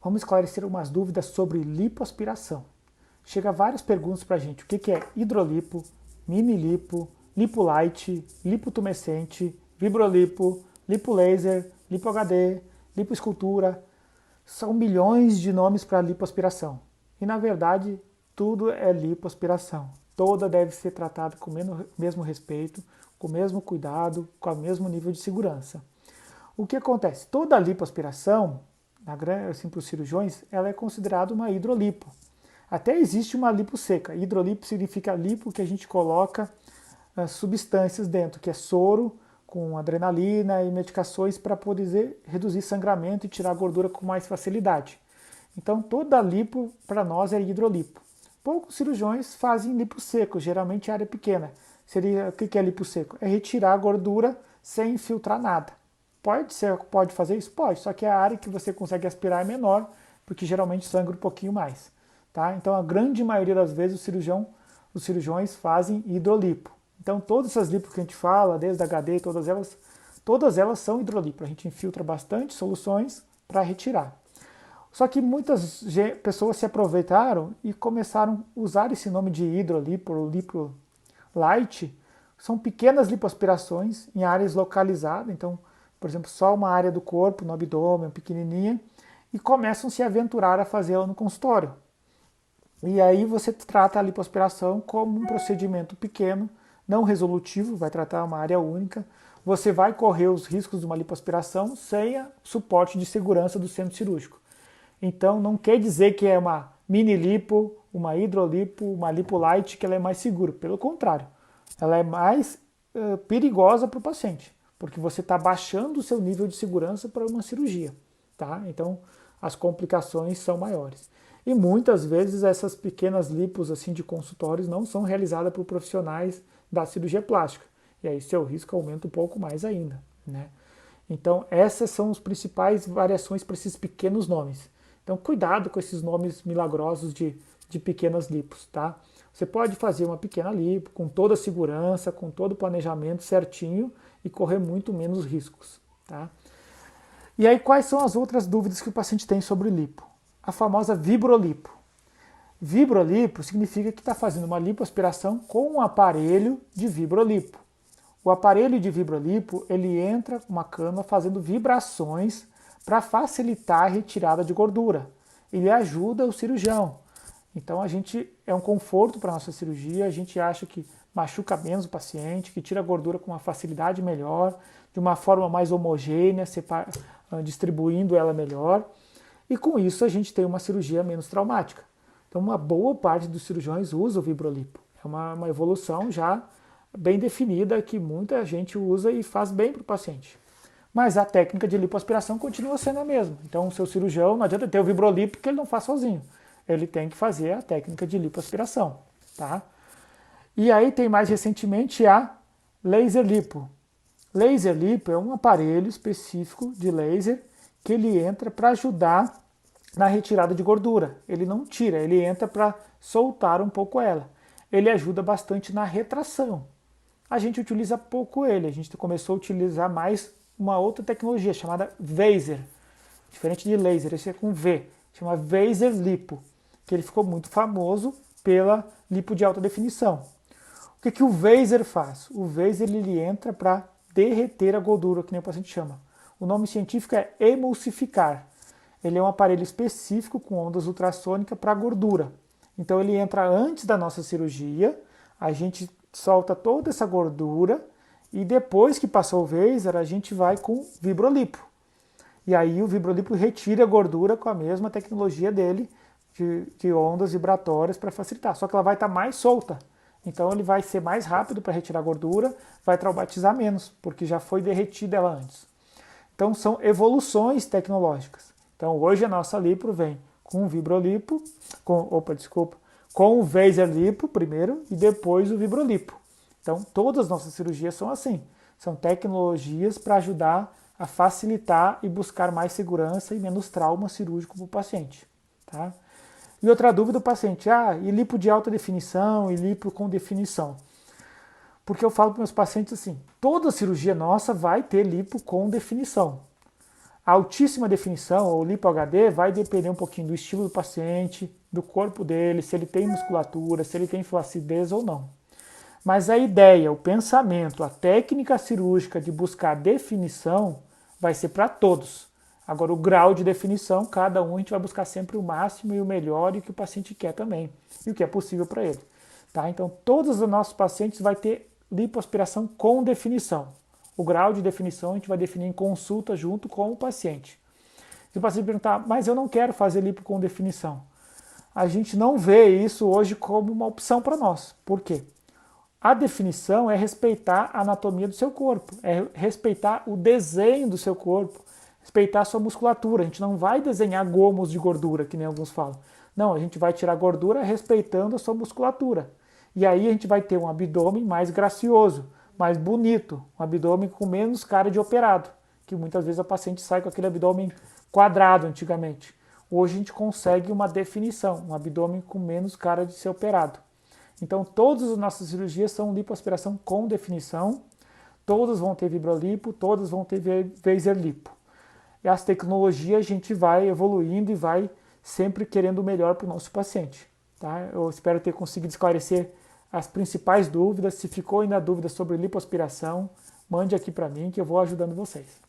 vamos esclarecer umas dúvidas sobre lipoaspiração. Chega várias perguntas para a gente. O que é hidrolipo, mini lipo, lipo light, lipotumescente, vibrolipo, lipo laser, lipo HD, lipoescultura. São milhões de nomes para lipoaspiração. E na verdade, tudo é lipoaspiração. Toda deve ser tratada com o mesmo respeito, com o mesmo cuidado, com o mesmo nível de segurança. O que acontece? Toda lipoaspiração, assim, para os cirurgiões, ela é considerada uma hidrolipo. Até existe uma lipo seca. Hidrolipo significa lipo que a gente coloca substâncias dentro, que é soro com adrenalina e medicações para poder reduzir sangramento e tirar a gordura com mais facilidade. Então toda lipo para nós é hidrolipo. Poucos cirurgiões fazem lipo seco, geralmente área pequena. O que é lipo seco? É retirar a gordura sem infiltrar nada. Pode fazer isso? Pode, só que a área que você consegue aspirar é menor, porque geralmente sangra um pouquinho mais. Tá? Então a grande maioria das vezes os cirurgiões fazem hidrolipo. Então todas essas lipos que a gente fala, desde a HD, todas elas são hidrolipo. A gente infiltra bastante soluções para retirar. Só que muitas pessoas se aproveitaram e começaram a usar esse nome de hidrolipo ou lipo light. São pequenas lipoaspirações em áreas localizadas. Então, por exemplo, só uma área do corpo, no abdômen, pequenininha, e começam a se aventurar a fazê-la no consultório. E aí você trata a lipoaspiração como um procedimento pequeno, não resolutivo, vai tratar uma área única. Você vai correr os riscos de uma lipoaspiração sem suporte de segurança do centro cirúrgico. Então não quer dizer que é uma mini lipo, uma hidrolipo, uma lipo light que ela é mais segura. Pelo contrário, ela é mais perigosa para o paciente, porque você está baixando o seu nível de segurança para uma cirurgia. Tá? Então as complicações são maiores. E muitas vezes essas pequenas lipos assim, de consultórios não são realizadas por profissionais da cirurgia plástica. E aí seu risco aumenta um pouco mais ainda. Né? Então essas são as principais variações para esses pequenos nomes. Então cuidado com esses nomes milagrosos de pequenas lipos. Tá? Você pode fazer uma pequena lipo com toda a segurança, com todo o planejamento certinho e correr muito menos riscos. Tá? E aí quais são as outras dúvidas que o paciente tem sobre lipo? A famosa vibrolipo. Vibrolipo significa que está fazendo uma lipoaspiração com um aparelho de vibrolipo. O aparelho de vibrolipo, ele entra com uma câmera fazendo vibrações para facilitar a retirada de gordura. Ele ajuda o cirurgião. Então é um conforto para a nossa cirurgia, a gente acha que machuca menos o paciente, que tira a gordura com uma facilidade melhor, de uma forma mais homogênea, distribuindo ela melhor. E com isso a gente tem uma cirurgia menos traumática. Então uma boa parte dos cirurgiões usa o vibrolipo. É uma evolução já bem definida que muita gente usa e faz bem para o paciente. Mas a técnica de lipoaspiração continua sendo a mesma. Então o seu cirurgião não adianta ter o vibrolipo que ele não faz sozinho. Ele tem que fazer a técnica de lipoaspiração. Tá? E aí tem mais recentemente a laser lipo. Laser lipo é um aparelho específico de laser que ele entra para ajudar na retirada de gordura. Ele não tira, ele entra para soltar um pouco ela. Ele ajuda bastante na retração. A gente utiliza pouco ele, a gente começou a utilizar mais uma outra tecnologia chamada Vaser. Diferente de laser, esse é com V, chama Vaser Lipo, que ele ficou muito famoso pela lipo de alta definição. O que o Vaser faz? O Vaser ele entra para derreter a gordura, que nem o paciente chama. O nome científico é emulsificar. Ele é um aparelho específico com ondas ultrassônicas para gordura. Então ele entra antes da nossa cirurgia, a gente solta toda essa gordura e depois que passou o laser, a gente vai com vibrolipo. E aí o vibrolipo retira a gordura com a mesma tecnologia dele de ondas vibratórias para facilitar. Só que ela vai estar mais solta. Então ele vai ser mais rápido para retirar a gordura, vai traumatizar menos, porque já foi derretida ela antes. Então são evoluções tecnológicas. Então hoje a nossa lipo vem com o vibrolipo, com o Vaser lipo primeiro e depois o vibrolipo. Então todas as nossas cirurgias são assim. São tecnologias para ajudar a facilitar e buscar mais segurança e menos trauma cirúrgico para o paciente. Tá? E outra dúvida do paciente, e lipo de alta definição e lipo com definição? Porque eu falo para meus pacientes assim, toda cirurgia nossa vai ter lipo com definição. A altíssima definição, ou lipo HD, vai depender um pouquinho do estilo do paciente, do corpo dele, se ele tem musculatura, se ele tem flacidez ou não. Mas a ideia, o pensamento, a técnica cirúrgica de buscar definição vai ser para todos. Agora, o grau de definição, cada um a gente vai buscar sempre o máximo e o melhor e o que o paciente quer também, e o que é possível para ele. Tá? Então, todos os nossos pacientes vão ter lipoaspiração com definição. O grau de definição a gente vai definir em consulta junto com o paciente. Se o paciente perguntar, mas eu não quero fazer lipo com definição, a gente não vê isso hoje como uma opção para nós. Por quê? A definição é respeitar a anatomia do seu corpo, é respeitar o desenho do seu corpo, respeitar a sua musculatura. A gente não vai desenhar gomos de gordura, que nem alguns falam. Não, a gente vai tirar gordura respeitando a sua musculatura. E aí a gente vai ter um abdômen mais gracioso, mais bonito, um abdômen com menos cara de operado, que muitas vezes a paciente sai com aquele abdômen quadrado antigamente. Hoje a gente consegue uma definição, um abdômen com menos cara de ser operado. Então todas as nossas cirurgias são lipoaspiração com definição, todas vão ter vibrolipo, todas vão ter laser lipo. E as tecnologias a gente vai evoluindo e vai sempre querendo o melhor para o nosso paciente. Tá? Eu espero ter conseguido esclarecer as principais dúvidas. Se ficou ainda dúvida sobre lipoaspiração, mande aqui para mim que eu vou ajudando vocês.